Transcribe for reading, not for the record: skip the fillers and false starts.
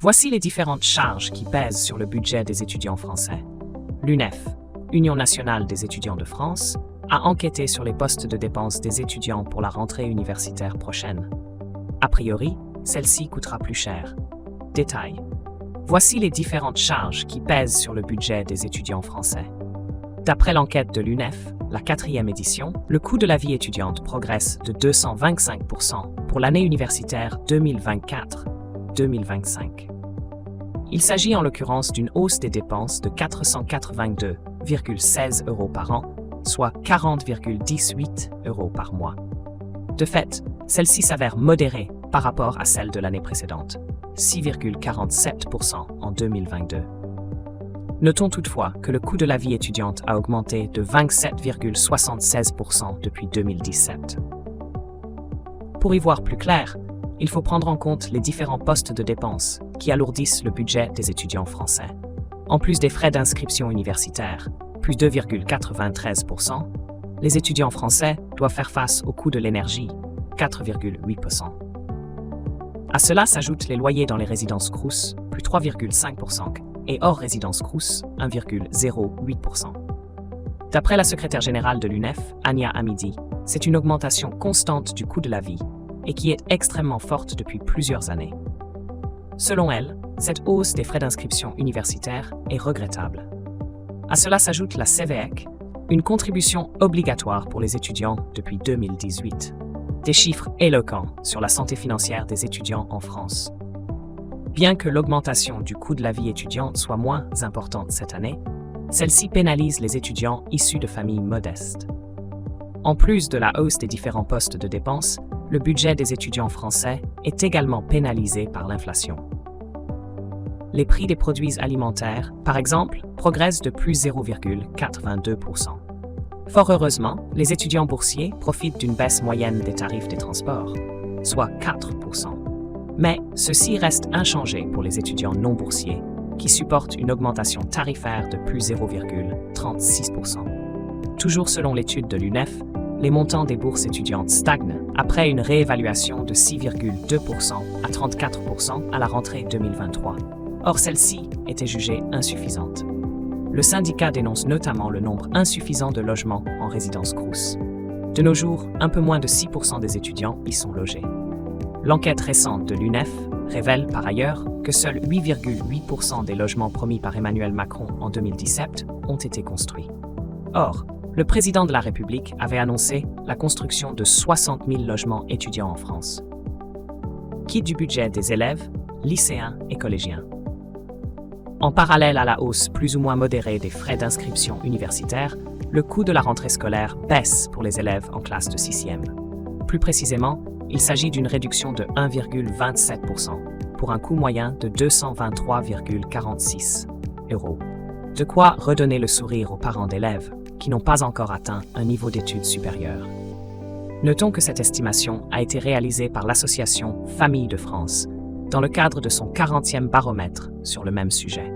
Voici les différentes charges qui pèsent sur le budget des étudiants français. L'UNEF, Union nationale des étudiants de France, a enquêté sur les postes de dépenses des étudiants pour la rentrée universitaire prochaine. A priori, celle-ci coûtera plus cher. Détail. Voici les différentes charges qui pèsent sur le budget des étudiants français. D'après l'enquête de l'UNEF, la 4e édition, le coût de la vie étudiante progresse de 225% pour l'année universitaire 2024-2025. Il s'agit en l'occurrence d'une hausse des dépenses de 482,16 € par an, soit 40,18 € par mois. De fait, celle-ci s'avère modérée par rapport à celle de l'année précédente, 6,47% en 2022. Notons toutefois que le coût de la vie étudiante a augmenté de 27,76% depuis 2017. Pour y voir plus clair, il faut prendre en compte les différents postes de dépenses qui alourdissent le budget des étudiants français. En plus des frais d'inscription universitaire, plus 2,93%, les étudiants français doivent faire face au coût de l'énergie, 4,8%. À cela s'ajoutent les loyers dans les résidences Crous, plus 3,5%, et hors résidence Crous, 1,08%. D'après la secrétaire générale de l'UNEF, Ania Hamidi, c'est une augmentation constante du coût de la vie et qui est extrêmement forte depuis plusieurs années. Selon elle, cette hausse des frais d'inscription universitaire est regrettable. À cela s'ajoute la CVEC, une contribution obligatoire pour les étudiants depuis 2018. Des chiffres éloquents sur la santé financière des étudiants en France. Bien que l'augmentation du coût de la vie étudiante soit moins importante cette année, celle-ci pénalise les étudiants issus de familles modestes. En plus de la hausse des différents postes de dépenses, le budget des étudiants français est également pénalisé par l'inflation. Les prix des produits alimentaires, par exemple, progressent de plus 0,82%. Fort heureusement, les étudiants boursiers profitent d'une baisse moyenne des tarifs des transports, soit 4%. Mais ceci reste inchangé pour les étudiants non boursiers, qui supportent une augmentation tarifaire de plus 0,36%. Toujours selon l'étude de l'UNEF, les montants des bourses étudiantes stagnent après une réévaluation de 6,2% à 34% à la rentrée 2023. Or, celle-ci était jugée insuffisante. Le syndicat dénonce notamment le nombre insuffisant de logements en résidence Crous. De nos jours, un peu moins de 6% des étudiants y sont logés. L'enquête récente de l'UNEF révèle par ailleurs que seuls 8,8% des logements promis par Emmanuel Macron en 2017 ont été construits. Or, le président de la République avait annoncé la construction de 60 000 logements étudiants en France. Quitte du budget des élèves, lycéens et collégiens. En parallèle à la hausse plus ou moins modérée des frais d'inscription universitaire, le coût de la rentrée scolaire baisse pour les élèves en classe de 6e. Plus précisément, il s'agit d'une réduction de 1,27% pour un coût moyen de 223,46 €. De quoi redonner le sourire aux parents d'élèves qui n'ont pas encore atteint un niveau d'études supérieures. Notons que cette estimation a été réalisée par l'association Famille de France dans le cadre de son 40e baromètre sur le même sujet.